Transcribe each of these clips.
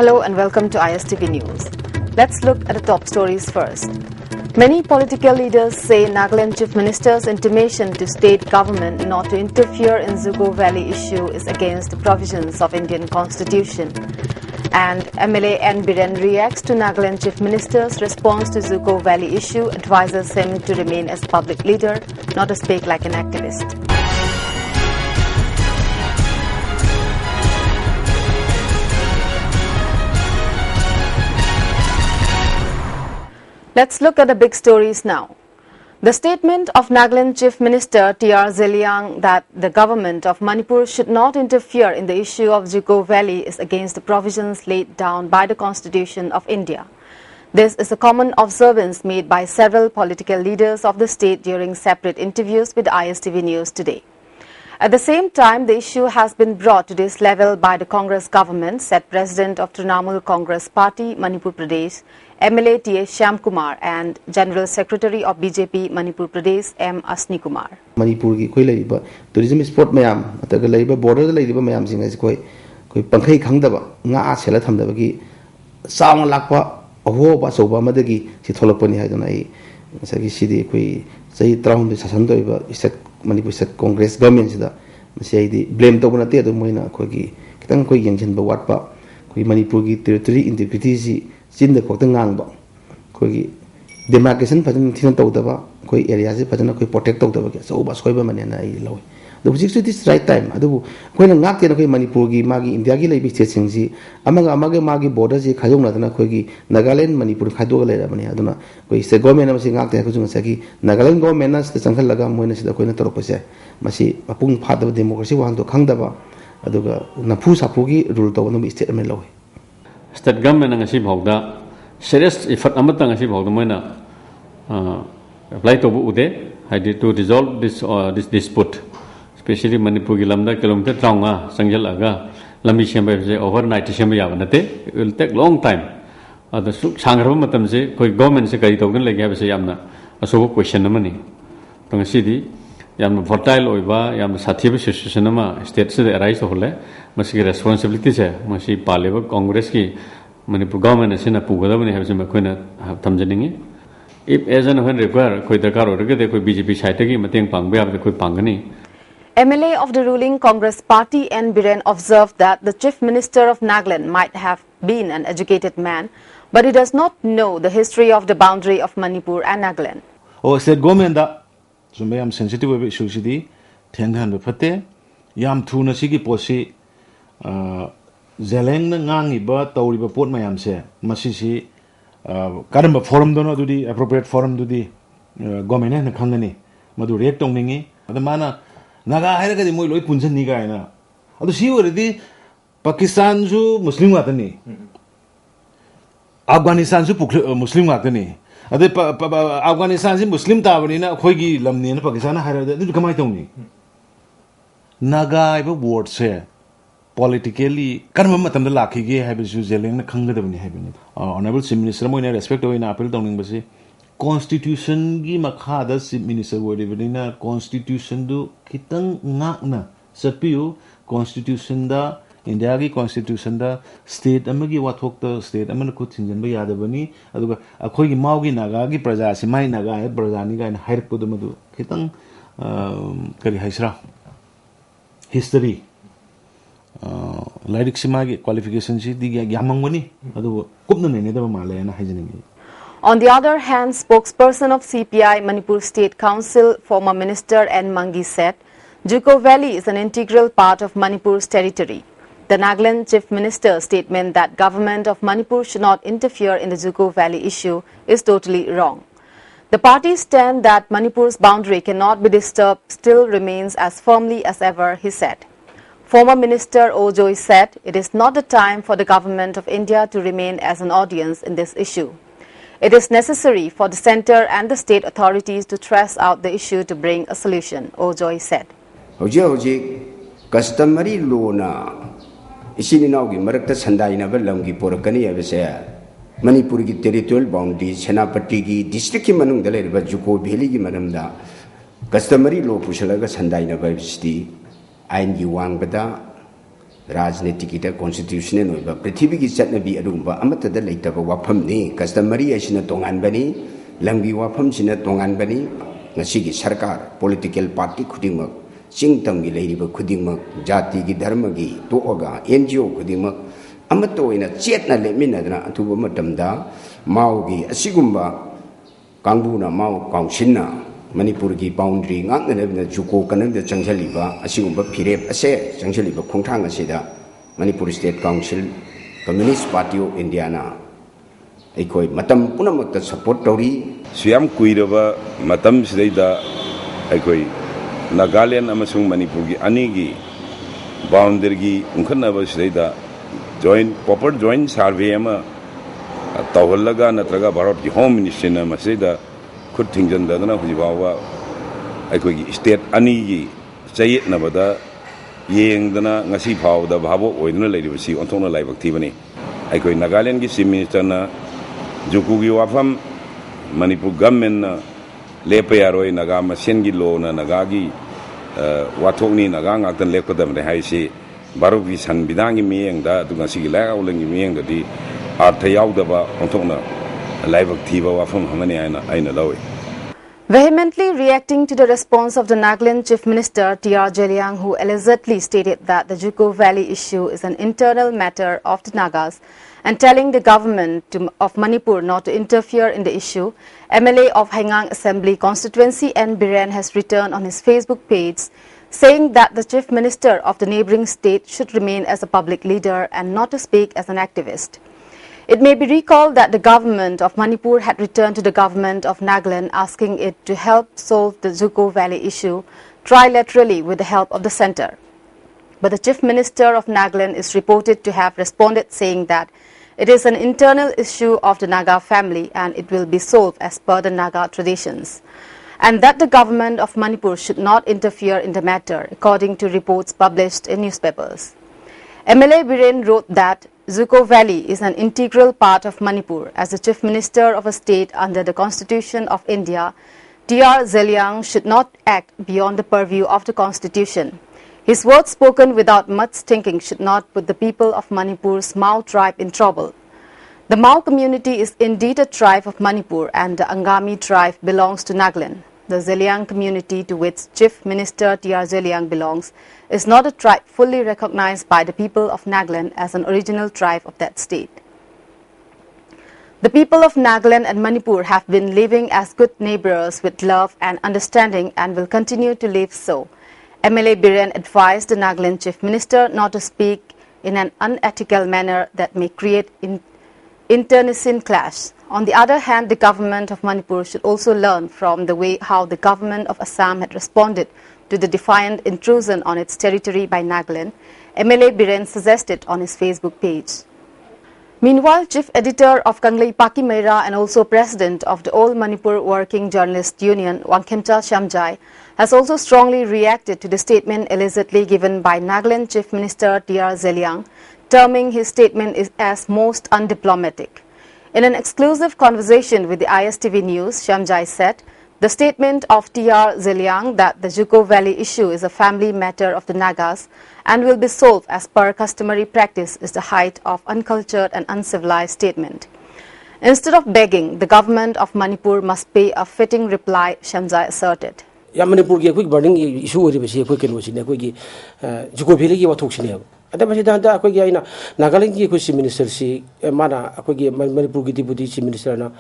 Hello and welcome to ISTV News. Let's look at the top stories first. Many political leaders say Nagaland Chief Minister's intimation to state government not to interfere in Zugo Valley issue is against the provisions of Indian Constitution. And MLA N. Biren reacts to Nagaland Chief Minister's response to Zugo Valley issue, advises him to remain as public leader, not to speak like an activist. Let's look at the big stories now. The statement of Nagaland Chief Minister T.R. Zeliang that the government of Manipur should not interfere in the issue of Zugo Valley is against the provisions laid down by the Constitution of India. This is a common observance made by several political leaders of the state during separate interviews with ISTV News today. At the same time, the issue has been brought to this level by the Congress government, said President of Trinamool Congress Party, Manipur Pradesh, MLA T.A. Shyamkumar, and General Secretary of BJP, Manipur Pradesh, M. Asni Kumar. Manipur ki koi laiba tourism sport mayam ataga laiba border da laiba mayam singa koi pangkhai khangdaba nga sela thamdaba ki saung lakpa aho ba soba madagi si tholopani haidana ai sagi sidi koi sai traum de sasan doiba state Manipur State Congress government sida masi di blame to bonate adu moina koi ki kitang koi yengchen ba watpa koi Manipur ki territory integrity si Chin khotang ngang ba koi demarcation pajan thina tawdaba koi area se pajan koi protect tawdaba ke so ba soiba manena ai lawi the six this right time adu koi na ngak te na koi Manipur gi magi India gi leibi state sing ji amaga magi border ji khajong na dana koi gi Nagaland Manipur khado ga leira bani aduna koi state government ma si ngak te khajong sa gi Nagaland government na se changhal laga moina sida koi na torok pase masi apung phadaba democracy wang do khangdaba aduga napu sapu gi rule to no state me lawi State government ngasi bhogda serious effort amata ngasi bhogda moina apply to ude had to resolve this dispute, especially Manipur gi lamda kilometer traunga sangjal aga lambi shemba se overnight shemba yabanate it will take long time the sangraba matam se koi government se kai tawgan legi ha se yamna asobo question amani to ngasi di yamna volatile oiba yamna sathiba situation ama state se arise hole masi responsibility se masi paleba Congress ki Manipur government se na pugadabani ha se makoina tamjaningi if as and when require koi darkar orage koi BJP side gi mateng pangbe ab koi pangani. MLA of the ruling Congress party N. Biren observed that the Chief Minister of Nagaland might have been an educated man, but he does not know the history of the boundary of Manipur and Nagaland. Oh, state government da sumayam sensitive issue sidi thengan be phate yam thuna sigi posi zeleng na ngangi ba tawri ba pot mayam se masisi karamba forum dono dudi appropriate forum dudi government na khangani madu react tongningi adamana naga haira ga moi loi punjan ni ga ina adu si oridi Pakistan su muslim watani Afghanistan su muslim watani ade Afghanistan si muslim ta bani na khoi gi lamni na Pakistan haira du kamai tongni naga ba word se politically karma matam da lakhi ge ha bisu zeleng na khangga da bani ha bani honorable chief minister moi na respect oi na appeal tongning basi constitution gi makha da chief minister wori bani na constitution du kitang ngak na sapiu constitution da India gi constitution da state amagi wathok ta state amana khut thinjan ba yada bani aduga akhoi gi mau gi naga gi praja si mai naga he praja ni ga na hair pu du madu kitang kari haisra history Lyric Simagi qualification si di yamangoni adu kupna ne da mala na hajini. On the other hand, spokesperson of CPI Manipur State Council, former Minister N. Mangi said, Zugo Valley is an integral part of Manipur's territory. The Nagaland Chief Minister's statement that government of Manipur should not interfere in the Zugo Valley issue is totally wrong. The party's stand that Manipur's boundary cannot be disturbed still remains as firmly as ever, he said. Former Minister Ojoi said it is not the time for the government of India to remain as an audience in this issue. It is necessary for the centre and the state authorities to trace out the issue to bring a solution, Ojoi said. Customary law na isininaw gi marakta sandai na balam gi porakani abese Manipur gi territorial boundary Senapati gi district ki manung dale ba Zugo Valley gi manamda customary law pusalaga sandai na ba sti ain gi wang bada राजनीतिक constitutional पृथ्वी की चटनबी अमतद लेटब वाफमनी customary असिना तोंगानबनी लंगी वाफमसिना तोंगानबनी ngasi सरकार political party खुदिमक चिंगतमगी लेरिब खुदिमक जाति की धर्म की तोगा NGO खुदिमक अमत ओइना चेतना लेमिनदना अथुब मतमदा माओगी असिगुम्बा कांगबुना माओ काउंसिलना मणिपुर की boundary ngaknana Dzukou कनंद चंगजलिबा असिगुम्बा फिरेप असे चंगजलिबा खोंथांग असिदा Manipur state council communist party of India ना अखोई मतम पुनमक सपोर्ट तौरी सियाम कुइरबा मतम सिदैदा अखोई नागालैंड अमसुंग मणिपुर की अनी की बाउंड्री की उनखनबा सिदैदा जॉइंट प्रॉपर जॉइंट सर्वे अमा तौहलगा नत्रगा भारत की होम मिनिस्ट्री ना मसिदा खुद थिंजनदना हुजिबावा अखोई स्टेट अनी की चयेतनबदा येंगदना ngasi फावदा भाबो ओइदना लेरिबसी ओंथोना लाइबक थीबनी अखोई नागालैंड की चीफ मिनिस्टर ना जुकू की वाफम मणिपुर गवर्नमेंट लेप यारोय नागा मसेन की लो ना नागा की वाथोकनी नागा ngaktan लेपदमने हाइसे भारत की संविधान की मियंगदा दुगासी की लाउलंग की मियंगददी अर्थ यावदबा ओंथोना लाइबक थीबा वाफम हमने आइना लवे. Vehemently reacting to the response of the Nagaland Chief Minister T.R. Jeliang, who allegedly stated that the Juko Valley issue is an internal matter of the Nagas, and telling the government of Manipur not to interfere in the issue, MLA of Hengang Assembly constituency N. Biren has written on his Facebook page, saying that the Chief Minister of the neighbouring state should remain as a public leader and not to speak as an activist. It may be recalled that the government of Manipur had returned to the government of Nagaland asking it to help solve the Juko Valley issue trilaterally with the help of the centre. But the Chief Minister of Nagaland is reported to have responded saying that it is an internal issue of the Naga family and it will be solved as per the Naga traditions, and that the government of Manipur should not interfere in the matter, according to reports published in newspapers. MLA Biren wrote that Juko Valley is an integral part of Manipur. As the Chief Minister of a state under the Constitution of India, T.R. Jeliang should not act beyond the purview of the Constitution. His words spoken without much thinking should not put the people of Manipur's Mao tribe in trouble. The Mao community is indeed a tribe of Manipur and the Angami tribe belongs to Nagaland. The Jeliang community, to which Chief Minister T.R. Jeliang belongs, is not a tribe fully recognized by the people of Nagaland as an original tribe of that state. The people of Nagaland and Manipur have been living as good neighbours with love and understanding and will continue to live so. MLA Biren advised the Nagaland Chief Minister not to speak in an unethical manner that may create internecine clash. On the other hand, the government of Manipur should also learn from the way how the government of Assam had responded to the defiant intrusion on its territory by Nagaland, MLA Biren suggested on his Facebook page. Meanwhile, Chief Editor of Kanglei Paki Meira and also President of the All Manipur Working Journalists Union, Wangkhemcha Shamjai, has also strongly reacted to the statement allegedly given by Nagaland Chief Minister T.R. Jeliang, terming his statement as most undiplomatic. In an exclusive conversation with the ISTV News, Shamjai said, the statement of T.R. Jeliang that the Juko Valley issue is a family matter of the Nagas and will be solved as per customary practice is the height of uncultured and uncivilized statement. Instead of begging, the government of Manipur must pay a fitting reply, Shamjai asserted. Manipur की कोई burning issue हो रही है कोई क्या नोची नहीं कोई की जुको भेले की बात होती नहीं है अतः बच्चे दांता कोई क्या इना नागालैंड की कोई चीफ मिनिस्टर सी माना कोई की मणिपुर की डिप्टी चीफ मिनिस्टर ना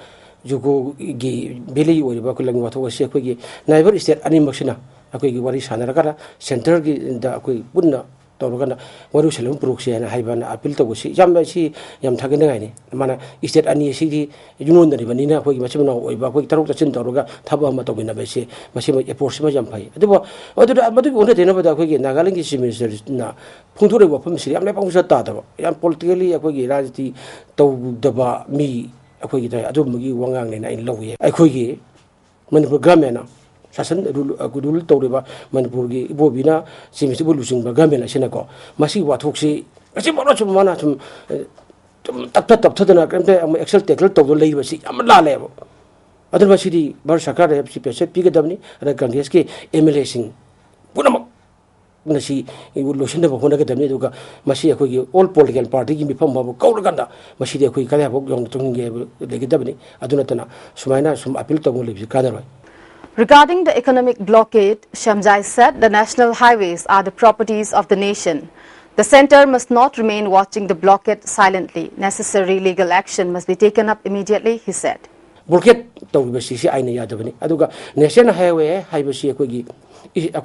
जुको की भेले हो रही है कोई लंग बात होगा सी कोई की नाइबर स्टेट अनिम बक्सिना कोई की वारी सानरा करा सेंटर की दा कोई पुन्ना तौरगना वारू सेलम प्रोक्सी है ना हाइबाना अपील तो वसी जम ऐसी यम थके नहीं है माना स्टेट अनी ऐसी की जुनून दरी बनी ना कोई मच्छी बनाओ कोई बाकोई तरुक तचिन तौरगा थब हम तो बिना वैसे मच्छी में एपोर्स में जम पाई अदुबो उन्हें देना पड़ा कोई की नागालैंड की चीफ मिनिस्टर ना फुंथुरे वफम से हमने पाऊँ सत्ता था यार पॉलिटिकली कोई की राजनीति तो दबा मी कोई की तो अदुबो वांगांग ने ना इन लोग ये कोई की मणिपुर ग्रामीण ना शासन रूल तौरीबा मनपुर की इबोबीना सिमिसिबु लुसिंगबा गवर्नमेंट असिना को मसी वाथोक्सी मसी बरो चुम माना चुम तपथदना करमते एक्सेल टेकल तौदो लेबसी यम लालेबो अदर मसीदी बर सरकार है सी पेसेट पिगदबनी अदर कांग्रेस के एमएलए सिंह पुनम nasi lotion da bhona ka damni duga masi akoi gi all political party gi mifam ba ko ganda masi de akoi kala bok yong tung ge le gi dabni aduna tana sumaina sum appeal to le bi kana roi. Regarding the economic blockade, Shamjai said the national highways are the properties of the nation. The centre must not remain watching the blockade silently. Necessary legal action must be taken up immediately, he said. Blockade to be si aina yadabani aduga national highway highway si akoi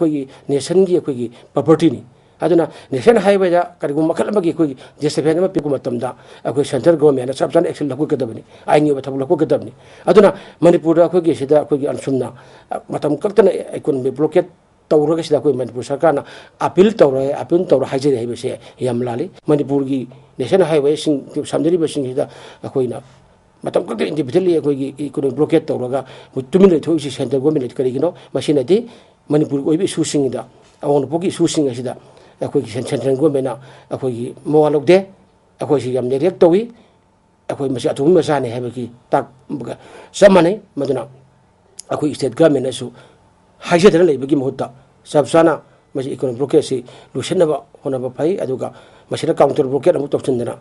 gi nation gi akoi gi property ni aduna national highway da karigu makal magi akoi jesefena ma piku matamda akoi central government na sabjan action la ko kadabani aini ba tabla ko kadabani aduna manipur da akoi gi sida akoi gi ansumna matam kaktana economic blockade tawraga sida akoi manipur sarkar na appeal tawra haje highway se yamlali manipur gi national highway sing samjari ba sing sida akoi na matam ko individually ko economic blockade tawraga mutumin thoi si center government kari gino machine di manipur ko bi susing da awon pogi susing asida ko central government na ko mawalok de ko si yam direct tawi ko masi atu masane habaki tak samane maduna ko state government asu haje dara lebagi mohta sabsana masi economic blockade si lusenna ba hona ba pai aduga masira counter blockade amu tokchendana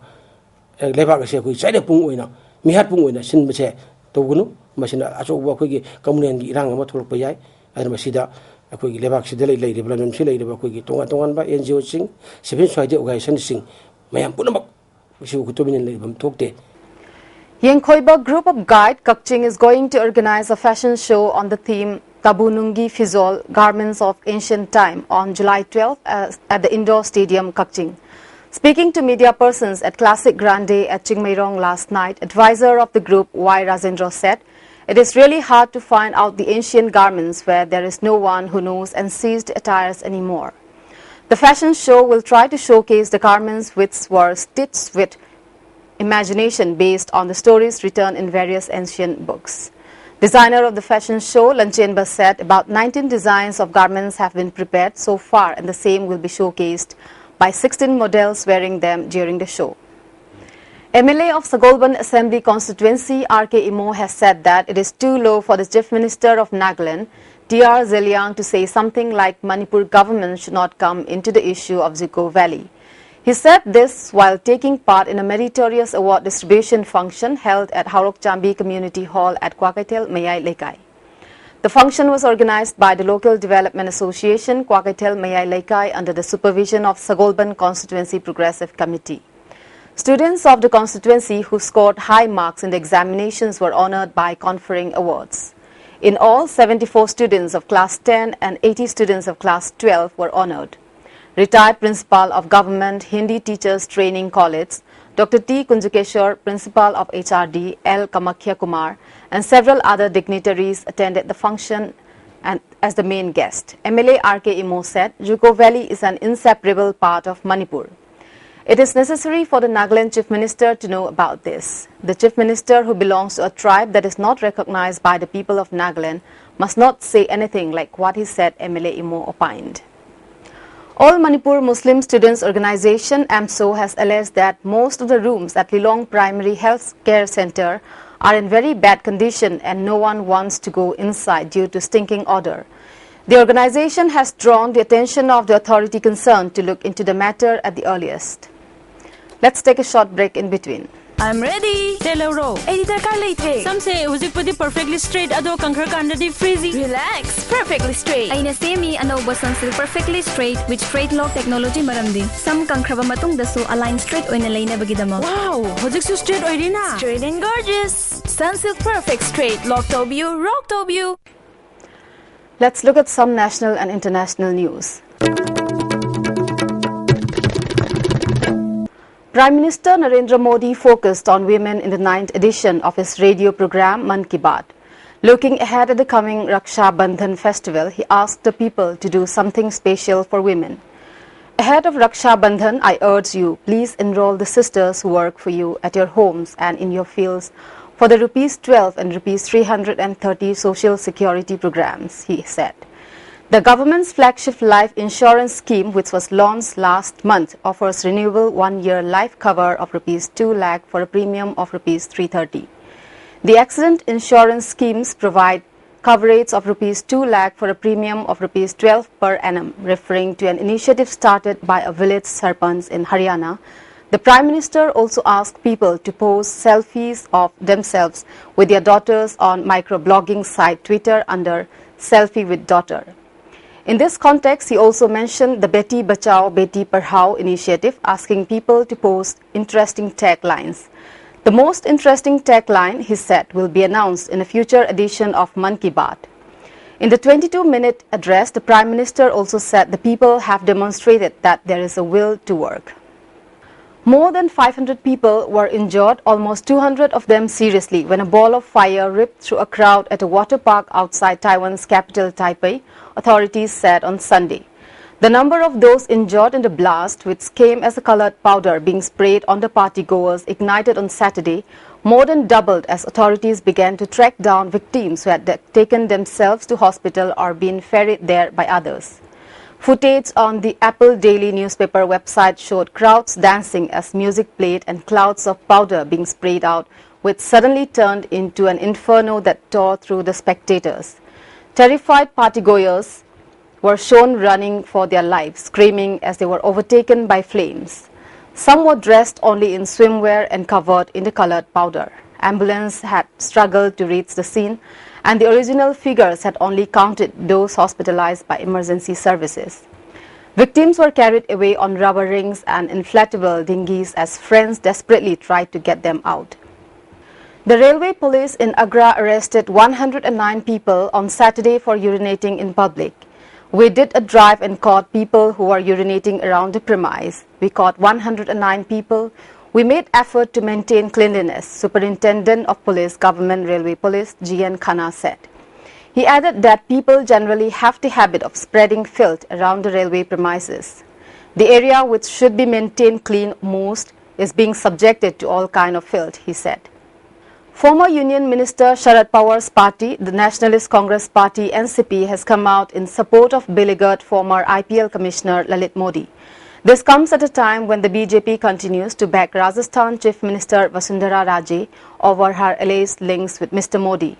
leba ga se ko side pung oina mihat pung oina sin bese togunu masina aso ba ko gi communion gi rang ma tholok pa yai adar masida ko gi leba si dele le development si le ba ko gi tongan ba NGO sing civil society organization sing mayam punamak si ko to binin le bam tokte. Yengkhoiba group of guide Kakching is going to organize a fashion show on the theme Tabunungi Fizol Garments of Ancient Time on July 12th at the indoor stadium Kakching. Speaking to media persons at Classic Grande at Chingmairong last night, advisor of the group Y. Rajendra said, "It is really hard to find out the ancient garments where there is no one who knows and sees the attires anymore." The fashion show will try to showcase the garments which were stitched with imagination based on the stories written in various ancient books. Designer of the fashion show, Lanchenba, said about 19 designs of garments have been prepared so far and the same will be showcased by 16 models wearing them during the show. MLA of Sagolban Assembly constituency R.K. Imo has said that it is too low for the Chief Minister of Nagaland, T.R. Zeliang, to say something like Manipur government should not come into the issue of Zuko Valley. He said this while taking part in a meritorious award distribution function held at Haurok Chambi Community Hall at Kwakaitel, Mayai Lekai. The function was organized by the Local Development Association, Kwakaitel Mayai Lekai, under the supervision of Sagolban Constituency Progressive Committee. Students of the constituency who scored high marks in the examinations were honored by conferring awards. In all, 74 students of Class 10 and 80 students of Class 12 were honored. Retired Principal of Government Hindi Teachers Training College, Dr. T. Kunjukeshwar, Principal of HRD, L. Kamakhya Kumar, and several other dignitaries attended the function and as the main guest. MLA R.K. Imo said, Juko Valley is an inseparable part of Manipur. It is necessary for the Nagaland Chief Minister to know about this. The Chief Minister, who belongs to a tribe that is not recognized by the people of Nagaland, must not say anything like what he said, MLA Imo opined. All Manipur Muslim Students Organization AMSO has alleged that most of the rooms at Lilong Primary Health Care Center are in very bad condition and no one wants to go inside due to stinking odor. The organization has drawn the attention of the authority concerned to look into the matter at the earliest. Let's take a short break in between. I'm ready. Taylor Row. Editor Carly. Some say it was perfectly straight. Ado kanker kanda freezy. Relax. Perfectly straight. Aina semi anoba sunsil perfectly straight with straight lock technology maramdi. Some kankraba matong daso align straight oina layna bagidamo. Wow. Hojik so straight oirina. Straight and gorgeous. Sunsilk perfect straight. Lock top you. Rock top you. Let's look at some national and international news. Prime Minister Narendra Modi focused on women in the 9th edition of his radio program Man Ki Baat. Looking ahead at the coming Raksha Bandhan festival, he asked the people to do something special for women. Ahead of Raksha Bandhan, I urge you, please enroll the sisters who work for you at your homes and in your fields for the Rs 12 and Rs 330 social security programs, he said. The government's flagship life insurance scheme, which was launched last month, offers renewable one-year life cover of Rs 2 lakh for a premium of Rs 330. The accident insurance schemes provide coverage of rupees 2 lakh for a premium of rupees 12 per annum, referring to an initiative started by a village sarpanch in Haryana. The Prime Minister also asked people to post selfies of themselves with their daughters on microblogging site Twitter under Selfie with Daughter. In this context, he also mentioned the Beti Bachao, Beti Padhao initiative, asking people to post interesting taglines. The most interesting tagline, he said, will be announced in a future edition of Man Ki Baat. In the 22-minute address, the Prime Minister also said the people have demonstrated that there is a will to work. More than 500 people were injured, almost 200 of them seriously, when a ball of fire ripped through a crowd at a water park outside Taiwan's capital, Taipei, authorities said on Sunday. The number of those injured in the blast, which came as a colored powder being sprayed on the partygoers, ignited on Saturday, more than doubled as authorities began to track down victims who had taken themselves to hospital or been ferried there by others. Footage on the Apple Daily newspaper website showed crowds dancing as music played and clouds of powder being sprayed out, which suddenly turned into an inferno that tore through the spectators. Terrified partygoers were shown running for their lives, screaming as they were overtaken by flames. Some were dressed only in swimwear and covered in the colored powder. Ambulance had struggled to reach the scene, and the original figures had only counted those hospitalized by emergency services. Victims were carried away on rubber rings and inflatable dinghies as friends desperately tried to get them out. The railway police in Agra arrested 109 people on Saturday for urinating in public. We did a drive and caught people who were urinating around the premise. We caught 109 people. We made effort to maintain cleanliness, Superintendent of Police, Government Railway Police, G.N. Khanna said. He added that people generally have the habit of spreading filth around the railway premises. The area which should be maintained clean most is being subjected to all kind of filth, he said. Former Union Minister Sharad Pawar's party, the Nationalist Congress Party NCP, has come out in support of beleaguered former IPL Commissioner Lalit Modi. This comes at a time when the BJP continues to back Rajasthan Chief Minister Vasundhara Raje over her alleged links with Mr. Modi.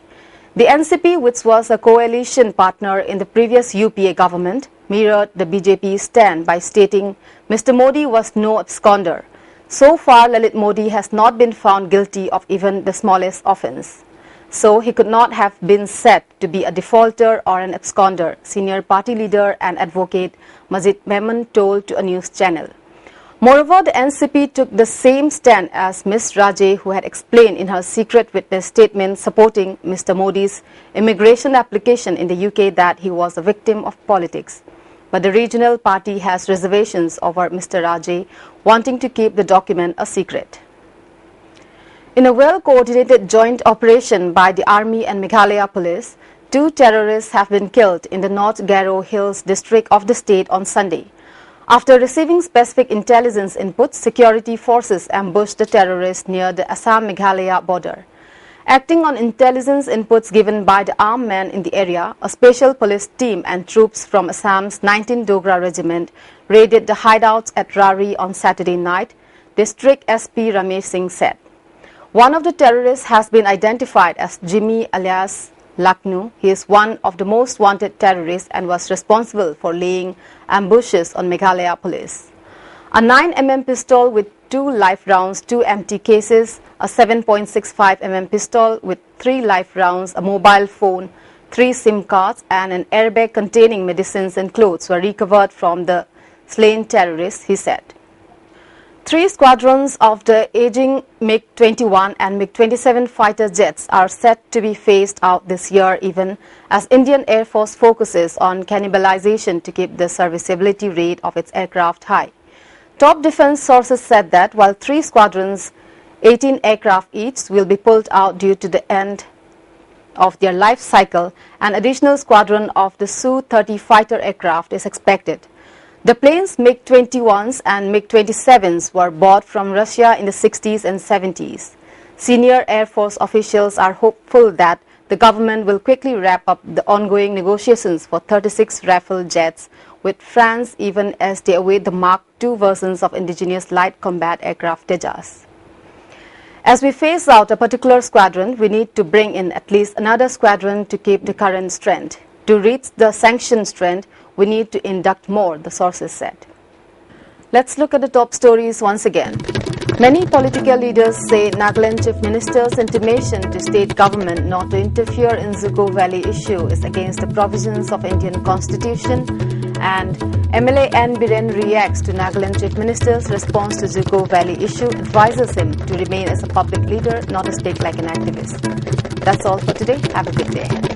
The NCP, which was a coalition partner in the previous UPA government, mirrored the BJP's stand by stating Mr. Modi was no absconder. So far, Lalit Modi has not been found guilty of even the smallest offence. So he could not have been said to be a defaulter or an absconder, senior party leader and advocate Majid Memon told to a news channel. Moreover, the NCP took the same stand as Ms. Raje, who had explained in her secret witness statement supporting Mr. Modi's immigration application in the UK that he was a victim of politics. But the regional party has reservations over Mr. Raje, wanting to keep the document a secret. In a well-coordinated joint operation by the Army and Meghalaya Police, 2 terrorists have been killed in the North Garo Hills district of the state on Sunday. After receiving specific intelligence inputs, security forces ambushed the terrorists near the Assam-Meghalaya border. Acting on intelligence inputs given by the armed men in the area, a special police team and troops from Assam's 19th Dogra Regiment raided the hideouts at Rari on Saturday night, District SP Ramesh Singh said. One of the terrorists has been identified as Jimmy alias Laknu. He is one of the most wanted terrorists and was responsible for laying ambushes on Meghalaya police. A 9mm pistol with 2 live rounds, 2 empty cases, a 7.65mm pistol with 3 live rounds, a mobile phone, 3 SIM cards and an airbag containing medicines and clothes were recovered from the slain terrorists, he said. 3 squadrons of the aging MiG-21 and MiG-27 fighter jets are set to be phased out this year, even as Indian Air Force focuses on cannibalization to keep the serviceability rate of its aircraft high. Top defense sources said that while 3 squadrons, 18 aircraft each, will be pulled out due to the end of their life cycle, an additional squadron of the Su-30 fighter aircraft is expected. The planes MiG-21s and MiG-27s were bought from Russia in the 60s and 70s. Senior Air Force officials are hopeful that the government will quickly wrap up the ongoing negotiations for 36 Rafale jets with France, even as they await the Mark II versions of indigenous light combat aircraft Tejas. As we phase out a particular squadron, we need to bring in at least another squadron to keep the current strength. To reach the sanctioned strength, we need to induct more, the sources said. Let's look at the top stories once again. Many political leaders say Nagaland Chief Minister's intimation to state government not to interfere in Zuko Valley issue is against the provisions of Indian Constitution. And MLA N. Biren reacts to Nagaland Chief Minister's response to Zuko Valley issue, advises him to remain as a public leader, not to speak like an activist. That's all for today. Have a good day.